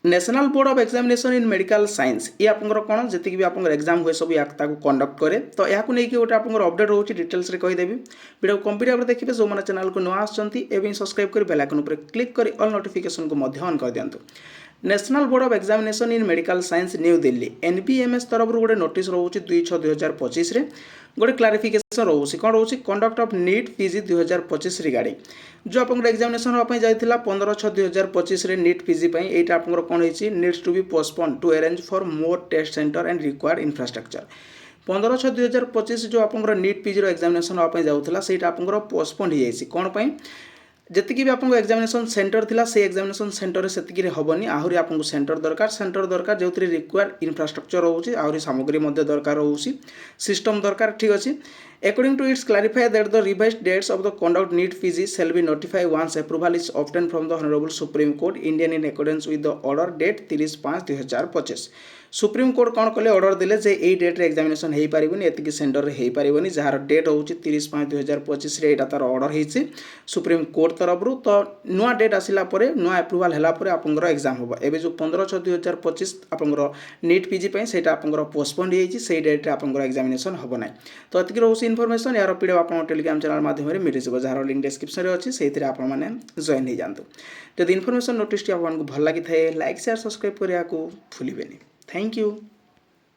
National Board of Examination in Medical science ये आपंकर कौन जी भी आप एग्जाम हुए सब या कंडक्ट करे तो यहाँ नहीं गोटे आप अपडेट रोचे डिटेल्स कहीदेवी वीडियो कंप्लीट भाव देखिए जो मैंने चैनल को नुआ आसमें सब्सक्राइब कर बेल आइकन पर क्लिक कर ऑल नोटिफिकेशन को ऑन कर दिंतु। National Board of Examination in Medical Science New Delhi NBMS तरफ गोटे नोटिस रोचे 2/6/2025 गोटे क्लारिफिकेशन रोचे कौन रोचे conduct of NEET PG 2025 regarding जो आप एग्जामिनेशन होगा जाता 15/6/2025 नीट पीजी यहाँ आप कौन होती needs to be postpone to arrange for more test centre and required infrastructure 15/6/2025 जो आप नीट पीजी एग्जामिनेशन होगा जाता से पोस्टपोन हो जाए कौन पर जी भी आपको एग्जामिनेशन सेंटर थिला से एग्जामिनेशन सेंटर से हेनी आहरी आपको सेंटर दरकार जो रिक्वायर्ड इंफ्रास्ट्रक्चर रोचे आहरी सामग्री दरकार रोचे सिस्टम दरकार ठीक अच्छे according to its clarify that the revised dates of the conduct NEET PG shall be notify once approval is obtain from the honourable Supreme Court Indian in accordance with the order date 30/5/2025 Supreme Court कौन कले order देले जे यही डेट्रे examination हो पारबनी एति centre में हो पारबनी jar date हूँ 30/5/2025 यहाँ तार ऑर्डर होती सुप्रीम कोर्ट तरफ तो नुआ डेट आसला नुआ अप्रूवल है आप एग्जाम हम एवं जो 15/6/2025 आप नीट पीजी से आप पोस्टपोन हो डेट्रे आप एग्जामिनेशन हम ना तो ये रोचे इनफर्मेशन यार पीडीएफ आप टेलीग्राम चैनल माध्यम मिल जार लिंक डिस्क्रिप्शन में अच्छी से आपने जॉइन हो जातु जब इनफर्मेशन नोटिस आपको भल लगी था लाइक शेयर सब्सक्राइब करने को भूलें। Thank you.